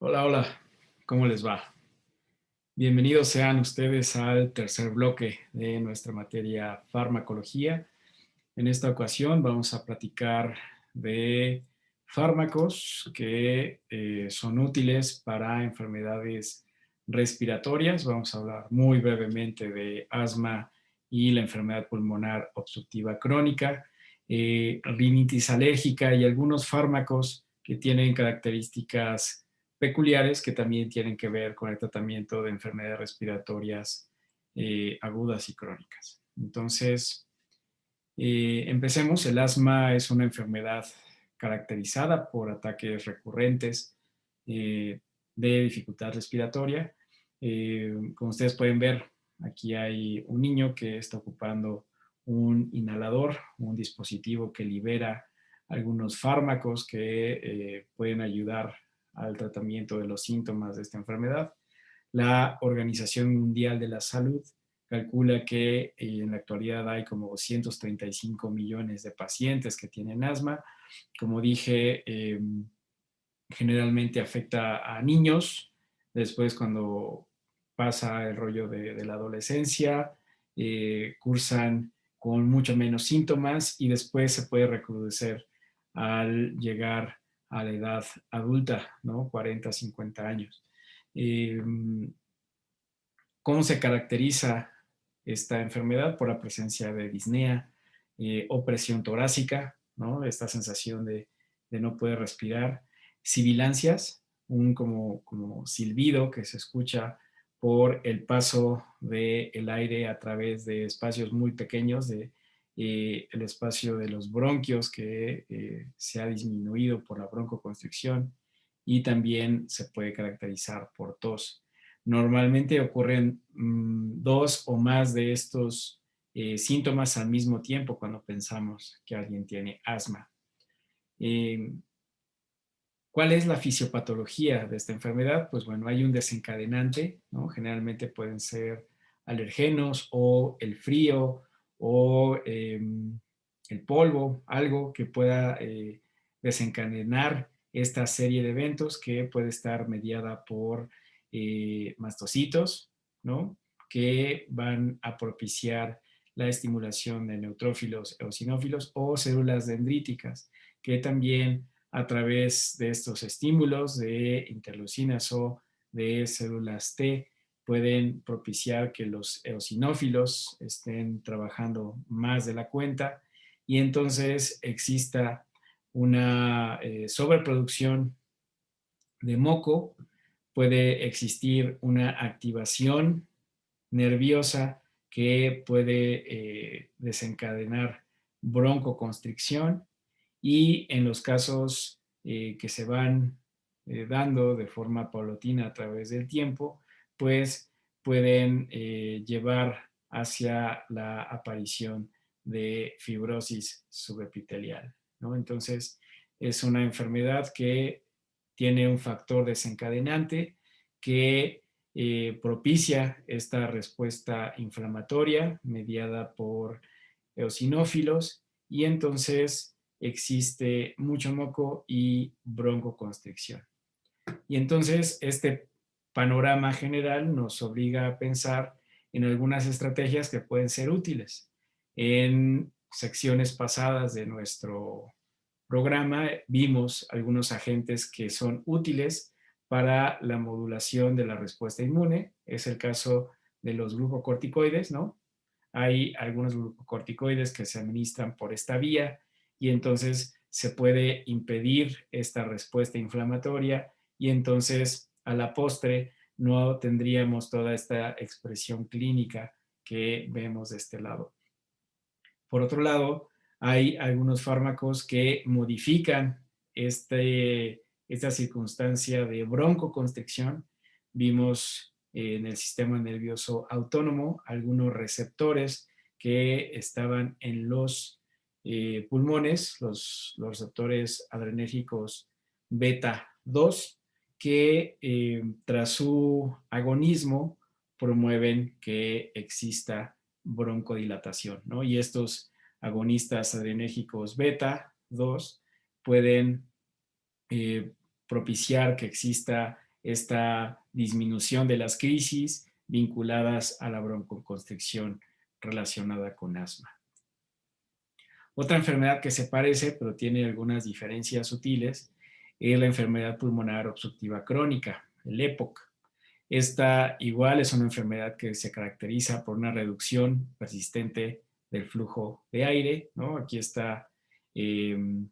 Hola, hola, ¿cómo les va? Bienvenidos sean ustedes al tercer bloque de nuestra materia farmacología. En esta ocasión vamos a platicar de fármacos que son útiles para enfermedades respiratorias. Vamos a hablar muy brevemente de asma y la enfermedad pulmonar obstructiva crónica, rinitis alérgica y algunos fármacos que tienen características peculiares que también tienen que ver con el tratamiento de enfermedades respiratorias agudas y crónicas. Entonces, empecemos. El asma es una enfermedad caracterizada por ataques recurrentes eh, de dificultad respiratoria. Como ustedes pueden ver, aquí hay un niño que está ocupando un inhalador, un dispositivo que libera algunos fármacos que pueden ayudar al tratamiento de los síntomas de esta enfermedad. La Organización Mundial de la Salud calcula que en la actualidad hay como 235 millones de pacientes que tienen asma. Como dije, generalmente afecta a niños. Después, cuando pasa el rollo de la adolescencia, cursan con mucho menos síntomas y después se puede recrudecer al llegar a la edad adulta, ¿no? 40, 50 años. Eh, ¿Cómo se caracteriza esta enfermedad? Por la presencia de disnea, opresión torácica, ¿no? Esta sensación de no poder respirar, sibilancias, un como silbido que se escucha por el paso del aire a través de espacios muy pequeños, el espacio de los bronquios que se ha disminuido por la broncoconstricción, y también se puede caracterizar por tos. Normalmente ocurren dos o más de estos síntomas al mismo tiempo cuando pensamos que alguien tiene asma. Eh, ¿Cuál es la fisiopatología de esta enfermedad? Pues bueno, hay un desencadenante, ¿no? Generalmente pueden ser alergenos o el frío o el polvo, algo que pueda desencadenar esta serie de eventos, que puede estar mediada por mastocitos, ¿no? Que van a propiciar la estimulación de neutrófilos, eosinófilos o células dendríticas, que también a través de estos estímulos de interleucinas o de células T pueden propiciar que los eosinófilos estén trabajando más de la cuenta y entonces exista una sobreproducción de moco. Puede existir una activación nerviosa que puede desencadenar broncoconstricción, y en los casos que se van dando de forma paulatina a través del tiempo, pues pueden llevar hacia la aparición de fibrosis subepitelial, ¿no? Entonces, es una enfermedad que tiene un factor desencadenante que propicia esta respuesta inflamatoria mediada por eosinófilos, y entonces existe mucho moco y broncoconstricción. Y entonces este panorama general nos obliga a pensar en algunas estrategias que pueden ser útiles. En secciones pasadas de nuestro programa vimos algunos agentes que son útiles para la modulación de la respuesta inmune. Es el caso de los glucocorticoides, ¿no? Hay algunos glucocorticoides que se administran por esta vía y entonces se puede impedir esta respuesta inflamatoria, y entonces a la postre no tendríamos toda esta expresión clínica que vemos de este lado. Por otro lado, hay algunos fármacos que modifican esta circunstancia de broncoconstricción. Vimos en el sistema nervioso autónomo algunos receptores que estaban en los pulmones, los receptores adrenérgicos beta 2, que tras su agonismo promueven que exista broncodilatación, ¿no? Y estos agonistas adrenérgicos beta 2 pueden propiciar que exista esta disminución de las crisis vinculadas a la broncoconstricción relacionada con asma. Otra enfermedad que se parece, pero tiene algunas diferencias sutiles, es la enfermedad pulmonar obstructiva crónica, el EPOC. Esta igual es una enfermedad que se caracteriza por una reducción persistente del flujo de aire, ¿no? Aquí está el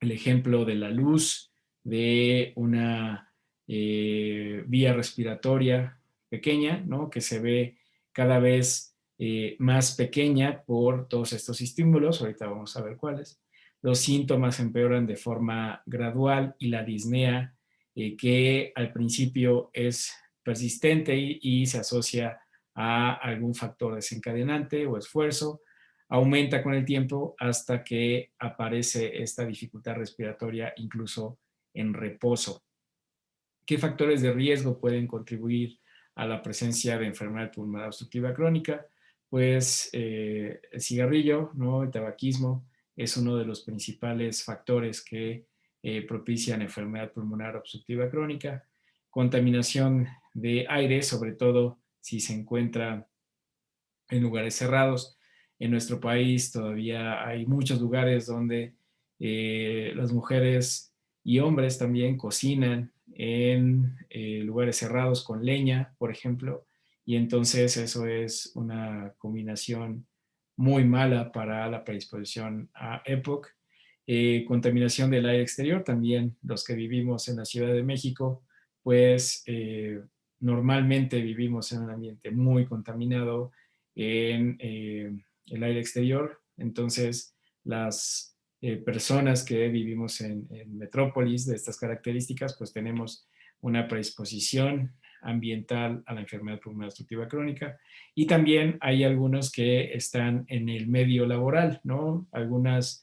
ejemplo de la luz de una vía respiratoria pequeña, ¿no? Que se ve cada vez más pequeña por todos estos estímulos. Ahorita vamos a ver cuáles. Los síntomas empeoran de forma gradual y la disnea, que al principio es persistente y se asocia a algún factor desencadenante o esfuerzo, aumenta con el tiempo hasta que aparece esta dificultad respiratoria incluso en reposo. ¿Qué factores de riesgo pueden contribuir a la presencia de enfermedad pulmonar obstructiva crónica? Pues el cigarrillo, ¿no? El tabaquismo es uno de los principales factores que propician enfermedad pulmonar obstructiva crónica. Contaminación de aire, sobre todo si se encuentra en lugares cerrados. En nuestro país todavía hay muchos lugares donde las mujeres y hombres también cocinan en lugares cerrados con leña, por ejemplo, y entonces eso es una combinación muy mala para la predisposición a EPOC. Contaminación del aire exterior, también los que vivimos en la Ciudad de México, pues normalmente vivimos en un ambiente muy contaminado en el aire exterior. Entonces, las personas que vivimos en metrópolis de estas características, pues tenemos una predisposición ambiental a la enfermedad pulmonar obstructiva crónica. Y también hay algunos que están en el medio laboral, ¿no? Algunas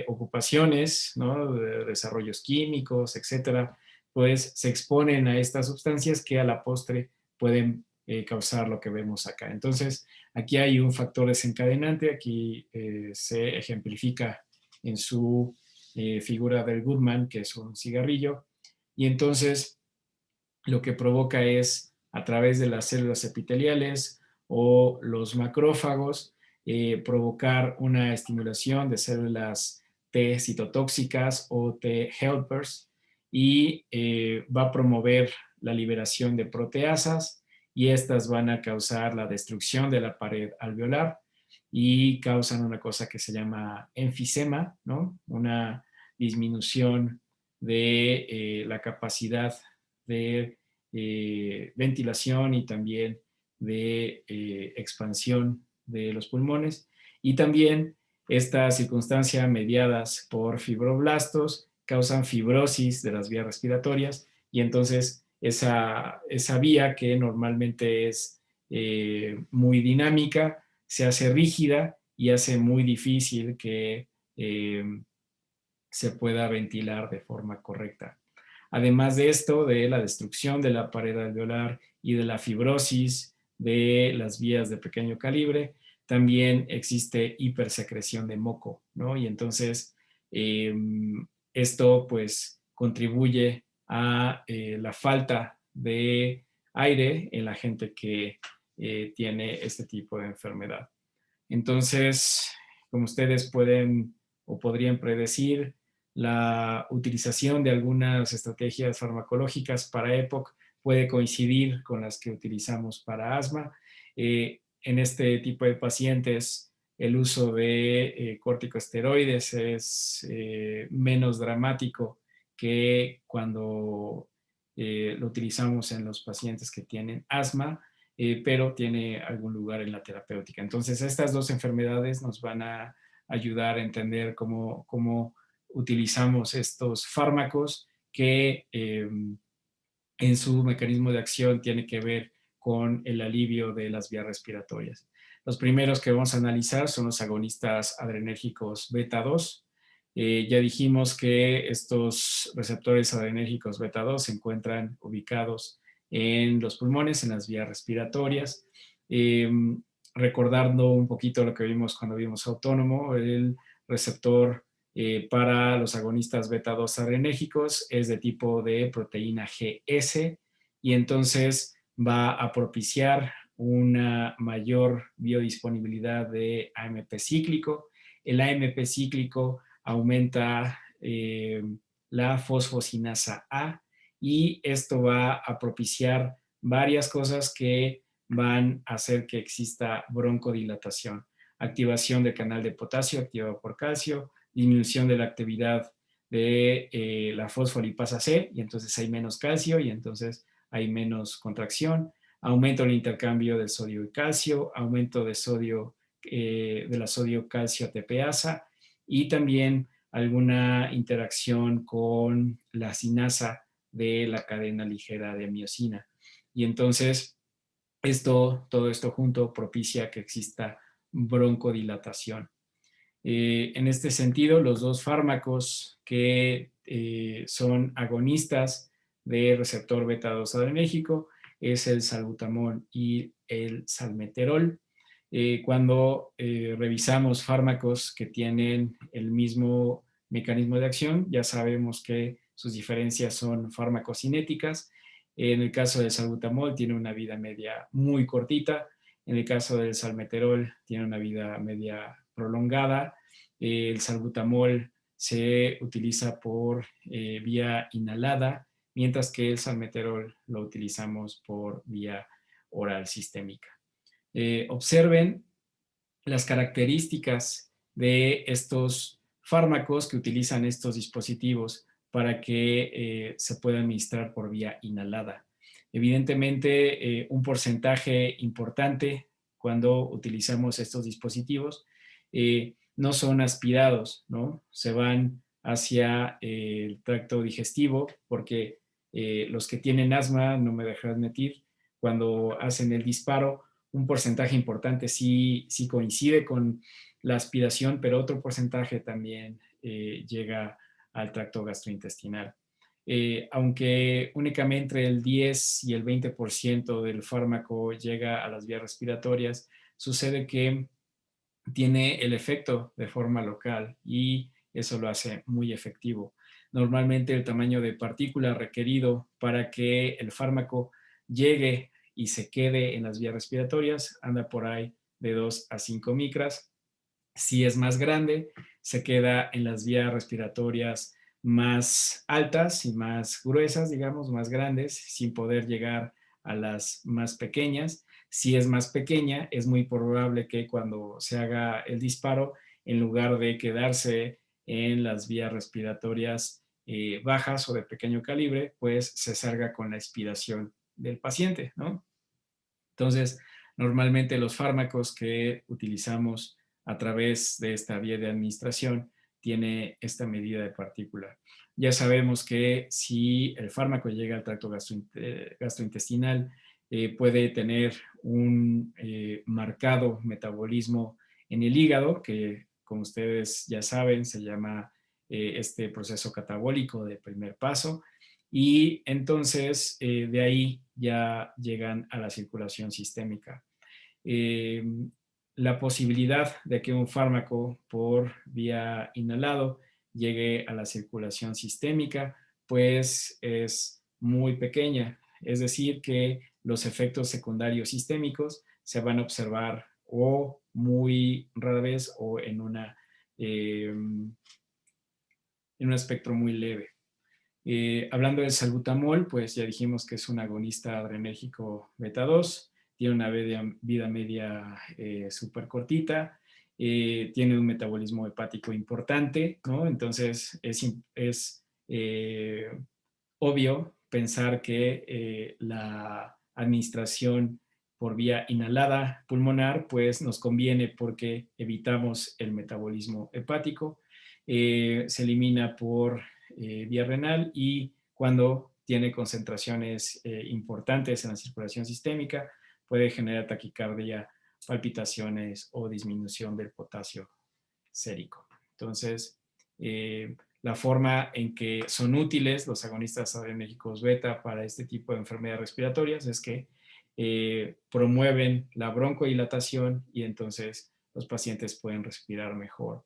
ocupaciones, ¿no? De desarrollos químicos, etcétera, pues se exponen a estas sustancias que a la postre pueden causar lo que vemos acá. Entonces, aquí hay un factor desencadenante, aquí se ejemplifica en su figura del Goodman, que es un cigarrillo, y entonces lo que provoca es, a través de las células epiteliales o los macrófagos, provocar una estimulación de células T citotóxicas o T helpers, y va a promover la liberación de proteasas, y estas van a causar la destrucción de la pared alveolar y causan una cosa que se llama enfisema, ¿no? Una disminución de la capacidad de ventilación y también de expansión de los pulmones. Y también esta circunstancia, mediadas por fibroblastos, causan fibrosis de las vías respiratorias, y entonces esa vía, que normalmente es muy dinámica, se hace rígida y hace muy difícil que se pueda ventilar de forma correcta. Además de esto, de la destrucción de la pared alveolar y de la fibrosis de las vías de pequeño calibre, también existe hipersecreción de moco, ¿no? Y entonces esto pues contribuye a la falta de aire en la gente que tiene este tipo de enfermedad. Entonces, como ustedes pueden o podrían predecir, la utilización de algunas estrategias farmacológicas para EPOC puede coincidir con las que utilizamos para asma. En este tipo de pacientes, el uso de corticosteroides es menos dramático que cuando lo utilizamos en los pacientes que tienen asma, pero tiene algún lugar en la terapéutica. Entonces, estas dos enfermedades nos van a ayudar a entender cómo utilizamos estos fármacos que en su mecanismo de acción tiene que ver con el alivio de las vías respiratorias. Los primeros que vamos a analizar son los agonistas adrenérgicos beta 2. Ya dijimos que estos receptores adrenérgicos beta 2 se encuentran ubicados en los pulmones, en las vías respiratorias. Recordando un poquito lo que vimos cuando vimos autónomo, el receptor Para los agonistas beta 2 adrenérgicos es de tipo de proteína GS y entonces va a propiciar una mayor biodisponibilidad de AMP cíclico. El AMP cíclico aumenta la fosfocinasa A y esto va a propiciar varias cosas que van a hacer que exista broncodilatación. Activación del canal de potasio activado por calcio, disminución de la actividad de la fosfolipasa C y entonces hay menos calcio y entonces hay menos contracción, aumento del intercambio del sodio y calcio, aumento de sodio, de la sodio-calcio ATPasa y también alguna interacción con la sinasa de la cadena ligera de miosina. Y entonces todo esto junto propicia que exista broncodilatación. En este sentido, los dos fármacos que son agonistas de receptor beta 2 adrenérgico es el salbutamol y el salmeterol. Cuando revisamos fármacos que tienen el mismo mecanismo de acción, ya sabemos que sus diferencias son farmacocinéticas. En el caso del salbutamol tiene una vida media muy cortita. En el caso del salmeterol tiene una vida media prolongada. El salbutamol se utiliza por vía inhalada, mientras que el salmeterol lo utilizamos por vía oral sistémica. Observen las características de estos fármacos que utilizan estos dispositivos para que se pueda administrar por vía inhalada. Evidentemente, un porcentaje importante cuando utilizamos estos dispositivos no son aspirados, ¿no? Se van hacia el tracto digestivo porque los que tienen asma, no me dejarás mentir, cuando hacen el disparo, un porcentaje importante sí coincide con la aspiración, pero otro porcentaje también llega al tracto gastrointestinal. Aunque únicamente el 10 y el 20% del fármaco llega a las vías respiratorias, sucede que tiene el efecto de forma local y eso lo hace muy efectivo. Normalmente el tamaño de partícula requerido para que el fármaco llegue y se quede en las vías respiratorias anda por ahí de 2 a 5 micras. Si es más grande, se queda en las vías respiratorias más altas y más gruesas, digamos, más grandes, sin poder llegar a las más pequeñas. Si es más pequeña, es muy probable que cuando se haga el disparo, en lugar de quedarse en las vías respiratorias bajas o de pequeño calibre, pues se salga con la expiración del paciente, ¿no? Entonces, normalmente los fármacos que utilizamos a través de esta vía de administración tiene esta medida de partícula. Ya sabemos que si el fármaco llega al tracto gastrointestinal, puede tener un marcado metabolismo en el hígado, que como ustedes ya saben, se llama este proceso catabólico de primer paso, y entonces de ahí ya llegan a la circulación sistémica. Eh, la posibilidad de que un fármaco por vía inhalado llegue a la circulación sistémica, pues es muy pequeña. Es decir, que los efectos secundarios sistémicos se van a observar o muy rara vez o en un espectro muy leve. Hablando del salbutamol, pues ya dijimos que es un agonista adrenérgico beta 2, tiene una vida media súper cortita, tiene un metabolismo hepático importante, ¿no? Entonces es obvio pensar que la administración por vía inhalada pulmonar, pues nos conviene porque evitamos el metabolismo hepático, se elimina por vía renal y cuando tiene concentraciones importantes en la circulación sistémica puede generar taquicardia, palpitaciones o disminución del potasio sérico. Entonces, la forma en que son útiles los agonistas adrenérgicos beta para este tipo de enfermedades respiratorias es que promueven la broncodilatación y entonces los pacientes pueden respirar mejor.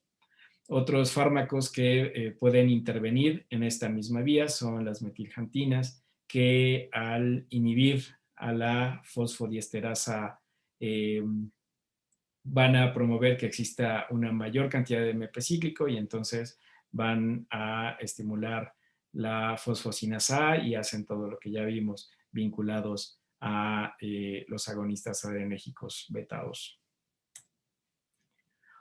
Otros fármacos que pueden intervenir en esta misma vía son las metiljantinas, que al inhibir a la fosfodiesterasa eh, van a promover que exista una mayor cantidad de MP cíclico y entonces van a estimular la fosfocinasa A y hacen todo lo que ya vimos vinculados a los agonistas adrenérgicos beta 2.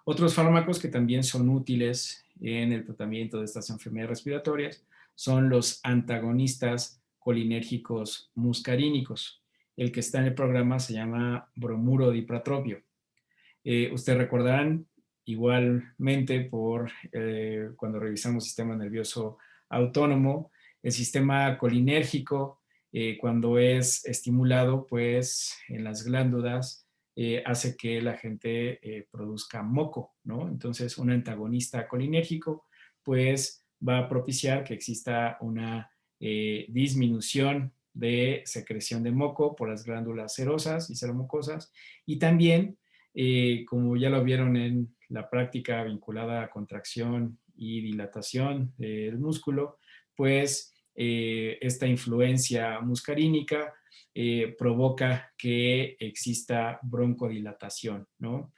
Otros fármacos que también son útiles en el tratamiento de estas enfermedades respiratorias son los antagonistas colinérgicos muscarínicos. El que está en el programa se llama bromuro dipratropio. Ustedes recordarán igualmente por cuando revisamos sistema nervioso autónomo, el sistema colinérgico, cuando es estimulado, pues en las glándulas hace que la gente produzca moco, ¿no? Entonces, un antagonista colinérgico, pues va a propiciar que exista una disminución de secreción de moco por las glándulas serosas y seromucosas y también como ya lo vieron en la práctica vinculada a contracción y dilatación del músculo, pues esta influencia muscarínica provoca que exista broncodilatación, ¿no?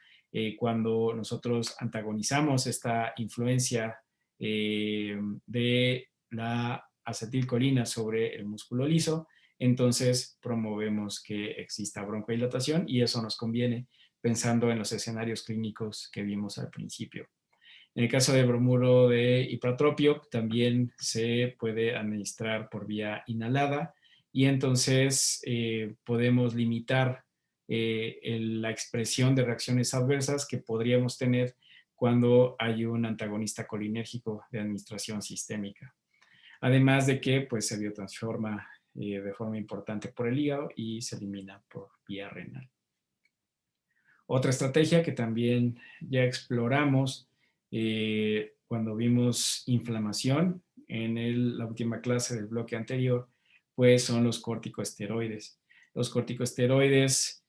Cuando nosotros antagonizamos esta influencia de la acetilcolina sobre el músculo liso, entonces promovemos que exista broncodilatación y eso nos conviene pensando en los escenarios clínicos que vimos al principio. En el caso de bromuro de hipratropio, también se puede administrar por vía inhalada y entonces podemos limitar la expresión de reacciones adversas que podríamos tener cuando hay un antagonista colinérgico de administración sistémica. Además de que pues, se biotransforma de forma importante por el hígado y se elimina por vía renal. Otra estrategia que también ya exploramos cuando vimos inflamación en la última clase del bloque anterior, pues son los corticosteroides. Los corticosteroides,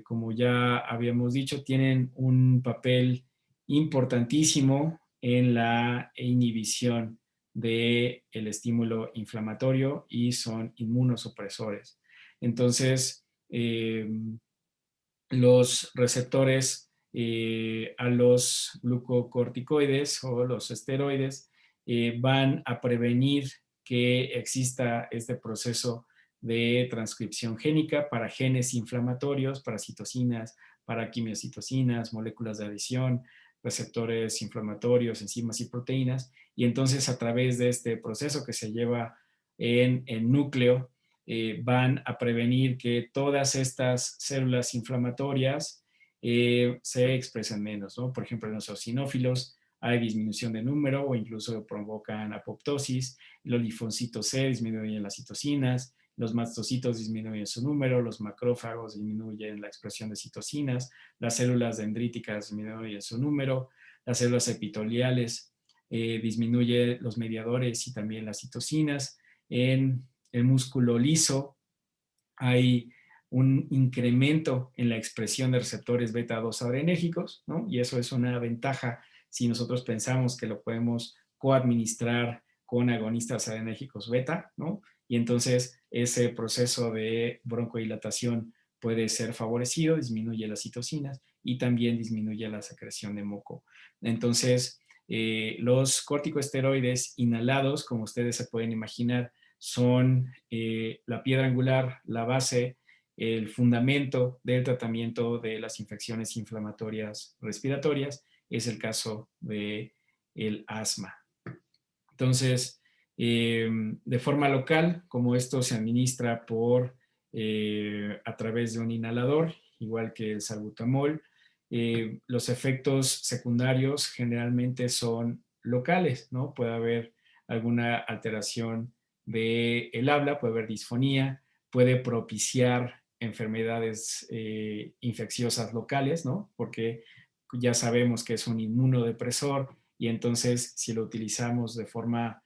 como ya habíamos dicho, tienen un papel importantísimo en la inhibición del estímulo inflamatorio y son inmunosupresores. Entonces, los receptores a los glucocorticoides o los esteroides van a prevenir que exista este proceso de transcripción génica para genes inflamatorios, para citocinas, para quimiocitocinas, moléculas de adhesión, receptores inflamatorios, enzimas y proteínas. Y entonces a través de este proceso que se lleva en el núcleo, van a prevenir que todas estas células inflamatorias se expresen menos, ¿no? Por ejemplo, en los eosinófilos hay disminución de número o incluso provocan apoptosis, los linfocitos C disminuyen las citocinas, los mastocitos disminuyen su número, los macrófagos disminuyen la expresión de citocinas, las células dendríticas disminuyen su número, las células epiteliales disminuyen los mediadores y también las citocinas. En el músculo liso hay un incremento en la expresión de receptores beta 2 adrenérgicos, ¿no? Y eso es una ventaja si nosotros pensamos que lo podemos coadministrar con agonistas adrenérgicos beta, ¿no? Y entonces ese proceso de broncodilatación puede ser favorecido, disminuye las citocinas y también disminuye la secreción de moco. Entonces, los corticosteroides inhalados, como ustedes se pueden imaginar, son la piedra angular, la base, el fundamento del tratamiento de las infecciones inflamatorias respiratorias. Es el caso del asma. Entonces, de forma local, como esto se administra a través de un inhalador, igual que el salbutamol, los efectos secundarios generalmente son locales, ¿no? Puede haber alguna alteración del habla, puede haber disfonía, puede propiciar enfermedades infecciosas locales, ¿no? Porque ya sabemos que es un inmunodepresor y entonces si lo utilizamos de forma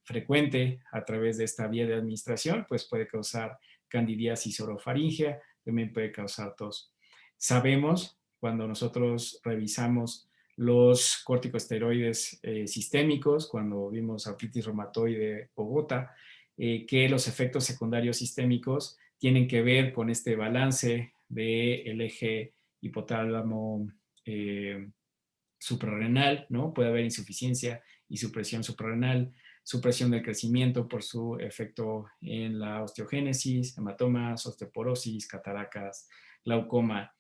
frecuente a través de esta vía de administración, pues puede causar candidiasis orofaringea, también puede causar tos. Sabemos, cuando nosotros revisamos los corticosteroides sistémicos, cuando vimos artritis reumatoide o gota, que los efectos secundarios sistémicos tienen que ver con este balance del eje hipotálamo suprarrenal, ¿no? Puede haber insuficiencia y supresión suprarrenal, supresión del crecimiento por su efecto en la osteogénesis, hematomas, osteoporosis, cataracas, glaucoma,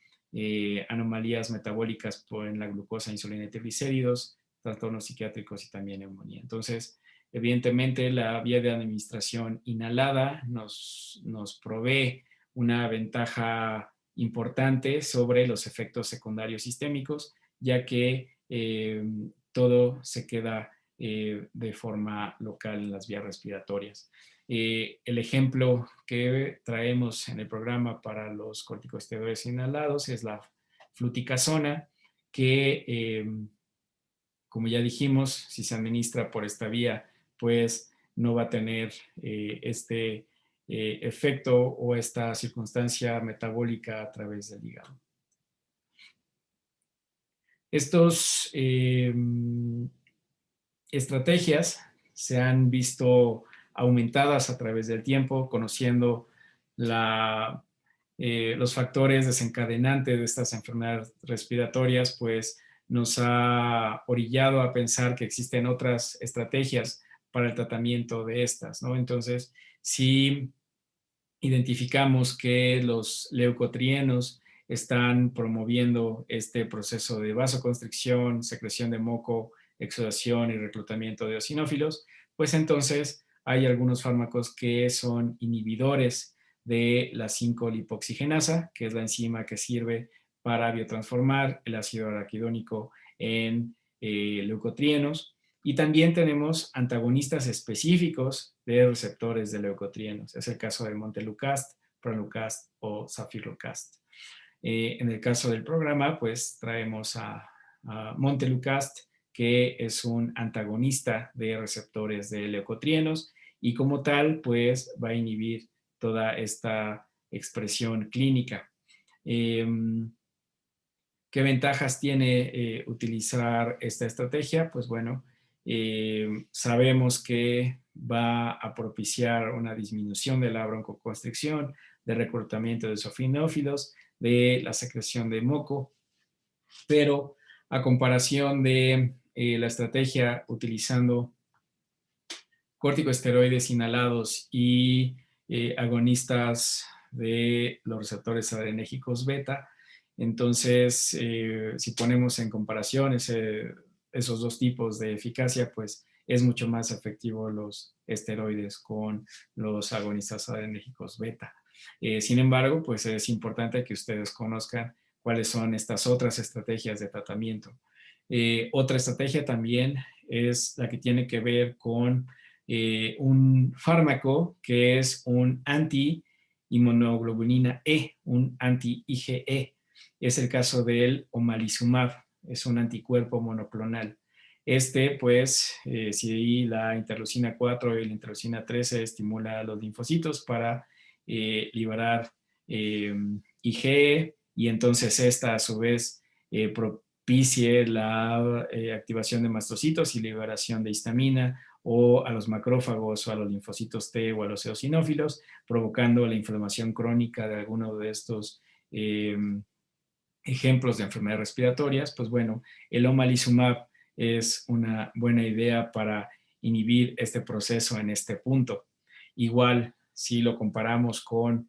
anomalías metabólicas en la glucosa, insulina y triglicéridos, trastornos psiquiátricos y también neumonía. Entonces, evidentemente, la vía de administración inhalada nos provee una ventaja importante sobre los efectos secundarios sistémicos, ya que todo se queda de forma local en las vías respiratorias. El ejemplo que traemos en el programa para los corticosteroides inhalados es la fluticasona, que como ya dijimos, si se administra por esta vía, pues no va a tener este efecto o esta circunstancia metabólica a través del hígado. Estos estrategias se han visto aumentadas a través del tiempo, conociendo los factores desencadenantes de estas enfermedades respiratorias, pues nos ha orillado a pensar que existen otras estrategias para el tratamiento de estas, ¿no? Entonces, si identificamos que los leucotrienos están promoviendo este proceso de vasoconstricción, secreción de moco, exudación y reclutamiento de eosinófilos, pues entonces hay algunos fármacos que son inhibidores de la 5-lipoxigenasa, que es la enzima que sirve para biotransformar el ácido araquidónico en leucotrienos. Y también tenemos antagonistas específicos de receptores de leucotrienos. Es el caso de Montelukast, Pralucast o Zafirlukast. En el caso del programa, pues traemos a Montelukast, que es un antagonista de receptores de leucotrienos y como tal, pues va a inhibir toda esta expresión clínica. ¿Qué ventajas tiene utilizar esta estrategia? Pues bueno, sabemos que va a propiciar una disminución de la broncoconstricción, de reclutamiento de eosinófilos, de la secreción de moco, pero a comparación de la estrategia utilizando corticosteroides inhalados y agonistas de los receptores adrenérgicos beta. Entonces, si ponemos en comparación esos dos tipos de eficacia, pues es mucho más efectivo los esteroides con los agonistas adrenérgicos beta. Sin embargo, pues es importante que ustedes conozcan cuáles son estas otras estrategias de tratamiento. Otra estrategia también es la que tiene que ver con un fármaco que es un anti-inmunoglobulina E, un anti-IgE. Es el caso del omalizumab, es un anticuerpo monoclonal. Pues, si la interleucina 4 y la interleucina 13 estimula a los linfocitos para liberar IgE, y entonces esta a su vez propicie la activación de mastocitos y liberación de histamina, o a los macrófagos o a los linfocitos T o a los eosinófilos, provocando la inflamación crónica de alguno de estos ejemplos de enfermedades respiratorias. Pues bueno, el omalizumab es una buena idea para inhibir este proceso en este punto. Igual, si lo comparamos con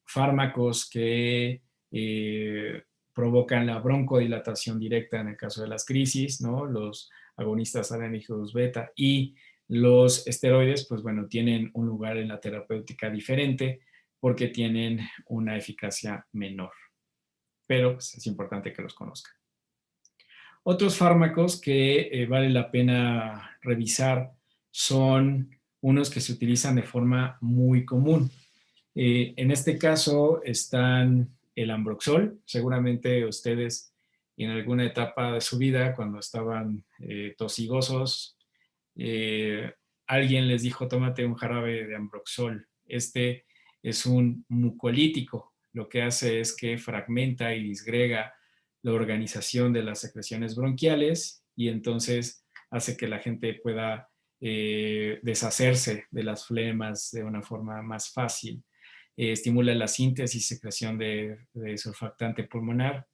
fármacos que provocan la broncodilatación directa en el caso de las crisis, ¿no? Los agonistas adrenérgicos beta y los esteroides, pues bueno, tienen un lugar en la terapéutica diferente porque tienen una eficacia menor. Pero pues, es importante que los conozcan. Otros fármacos que vale la pena revisar son unos que se utilizan de forma muy común. En este caso están el Ambroxol. Seguramente ustedes en alguna etapa de su vida, cuando estaban tosigosos, alguien les dijo, tómate un jarabe de Ambroxol. Este es un mucolítico. Lo que hace es que fragmenta y disgrega la organización de las secreciones bronquiales y entonces hace que la gente pueda deshacerse de las flemas de una forma más fácil. Estimula la síntesis y secreción de surfactante pulmonar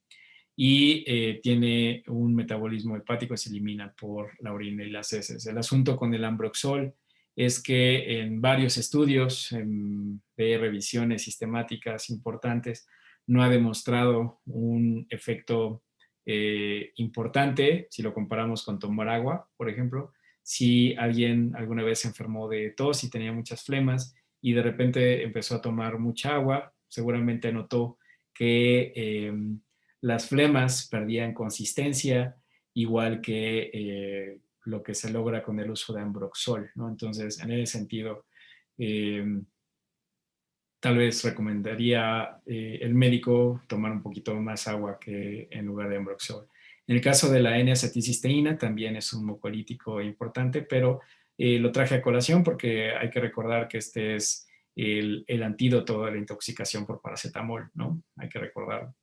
y tiene un metabolismo hepático, se elimina por la orina y las heces. El asunto con el ambroxol es que en varios estudios de revisiones sistemáticas importantes no ha demostrado un efecto importante si lo comparamos con tomar agua, por ejemplo. Si alguien alguna vez se enfermó de tos y tenía muchas flemas y de repente empezó a tomar mucha agua, seguramente notó que las flemas perdían consistencia, igual que lo que se logra con el uso de ambroxol, ¿no? Entonces, en ese sentido, eh, tal vez recomendaría el médico tomar un poquito más agua que en lugar de ambroxol. En el caso de la N-acetilcisteína también es un mucolítico importante, pero lo traje a colación porque hay que recordar que este es el antídoto de la intoxicación por paracetamol, ¿no? Hay que recordarlo.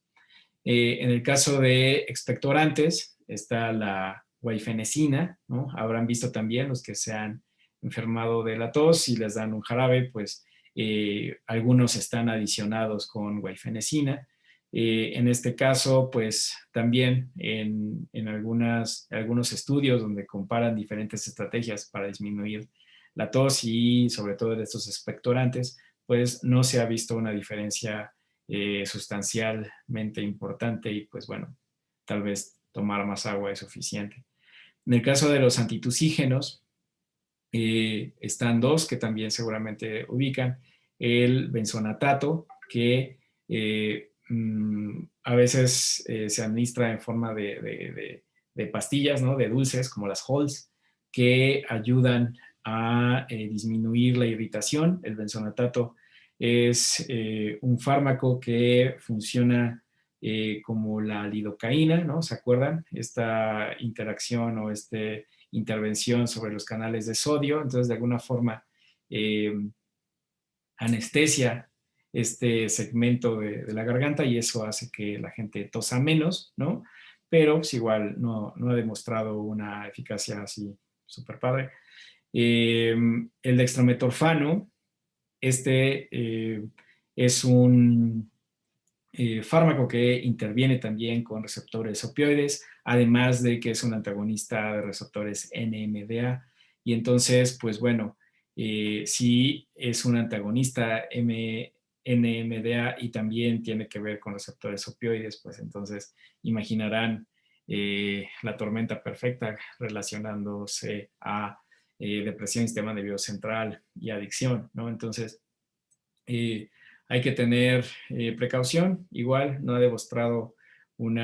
En el caso de expectorantes está la guaifenesina, ¿no? Habrán visto también los que se han enfermado de la tos y les dan un jarabe, pues algunos están adicionados con guaifenesina. En este caso, pues también en algunos estudios donde comparan diferentes estrategias para disminuir la tos y sobre todo de estos expectorantes, pues no se ha visto una diferencia sustancialmente importante y pues bueno, tal vez tomar más agua es suficiente. En el caso de los antitusígenos, están dos que también seguramente ubican, el benzonatato, que a veces se administra en forma de pastillas, ¿no? De dulces, como las Halls, que ayudan a disminuir la irritación. El benzonatato es un fármaco que funciona como la lidocaína, ¿no? ¿Se acuerdan? Esta interacción o intervención sobre los canales de sodio, entonces de alguna forma eh, anestesia este segmento de la garganta y eso hace que la gente tosa menos, ¿no? Pero pues, igual no ha demostrado una eficacia así súper padre. El dextrometorfano, es un fármaco que interviene también con receptores opioides, además de que es un antagonista de receptores NMDA. Y entonces, pues bueno, sí es un antagonista NMDA y también tiene que ver con receptores opioides, pues entonces imaginarán la tormenta perfecta relacionándose a depresión, sistema nervioso central y adicción, ¿no? Entonces, hay que tener precaución. Igual no ha demostrado un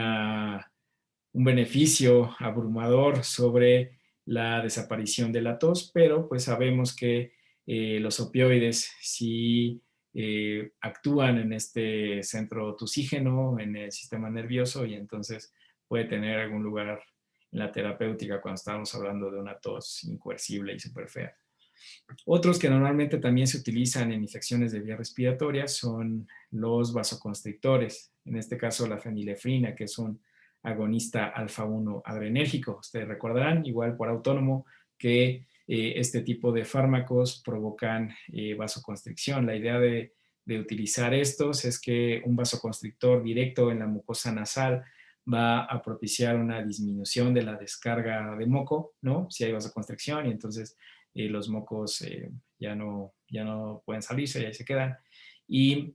beneficio abrumador sobre la desaparición de la tos, pero pues sabemos que los opioides sí actúan en este centro tusígeno, en el sistema nervioso, y entonces puede tener algún lugar en la terapéutica cuando estamos hablando de una tos incoercible y súper fea. Otros que normalmente también se utilizan en infecciones de vías respiratorias son los vasoconstrictores, en este caso la fenilefrina, que es un agonista alfa-1 adrenérgico. Ustedes recordarán, igual por autónomo, que este tipo de fármacos provocan vasoconstricción. La idea de utilizar estos es que un vasoconstrictor directo en la mucosa nasal va a propiciar una disminución de la descarga de moco, ¿no? Si hay vasoconstricción y entonces los mocos ya no pueden salirse y ahí se quedan. Y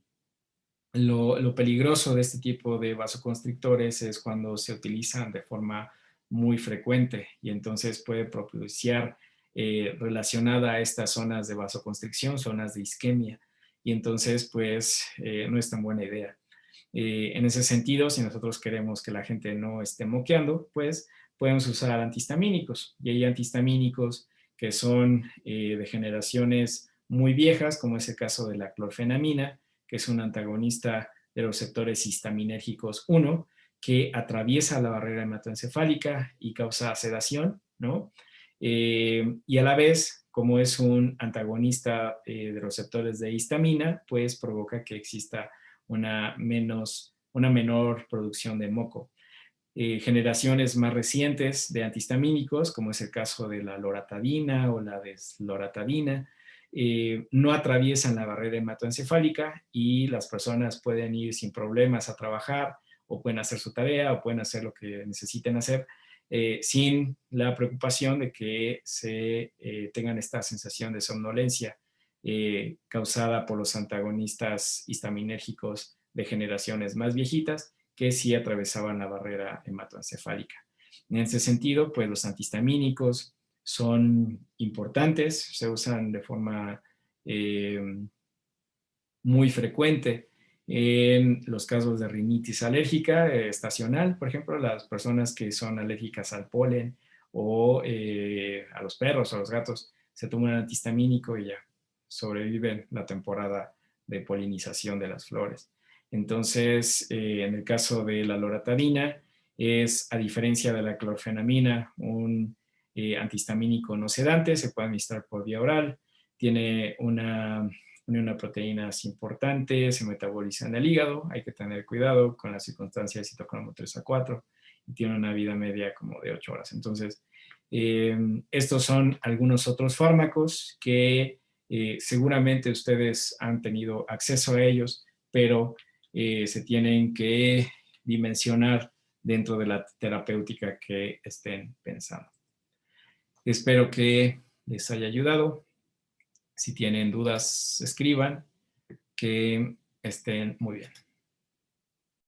lo peligroso de este tipo de vasoconstrictores es cuando se utilizan de forma muy frecuente y entonces puede propiciar relacionada a estas zonas de vasoconstricción, zonas de isquemia. Y entonces, pues, no es tan buena idea. En ese sentido, si nosotros queremos que la gente no esté moqueando, pues podemos usar antihistamínicos. Y hay antihistamínicos que son de generaciones muy viejas, como es el caso de la clorfenamina, que es un antagonista de los receptores histaminérgicos 1, que atraviesa la barrera hematoencefálica y causa sedación, ¿no? Y a la vez, como es un antagonista de receptores de histamina, pues provoca que exista una menor producción de moco. generaciones más recientes de antihistamínicos, como es el caso de la loratadina o la desloratadina, no atraviesan la barrera hematoencefálica y las personas pueden ir sin problemas a trabajar o pueden hacer su tarea o pueden hacer lo que necesiten hacer sin la preocupación de que se tengan esta sensación de somnolencia causada por los antagonistas histaminérgicos de generaciones más viejitas que sí atravesaban la barrera hematoencefálica. En ese sentido, pues los antihistamínicos son importantes, se usan de forma eh, muy frecuente en los casos de rinitis alérgica estacional, por ejemplo, las personas que son alérgicas al polen o a los perros o a los gatos, se toman un antihistamínico y ya sobreviven la temporada de polinización de las flores. Entonces, en el caso de la loratadina, es, a diferencia de la clorfenamina, un antihistamínico no sedante, se puede administrar por vía oral, tiene una proteína importante, se metaboliza en el hígado, hay que tener cuidado con las circunstancias de citocromo 3 a 4 y tiene una vida media como de 8 horas. Entonces, estos son algunos otros fármacos que seguramente ustedes han tenido acceso a ellos, pero se tienen que dimensionar dentro de la terapéutica que estén pensando. Espero que les haya ayudado. Si tienen dudas, escriban. Que estén muy bien.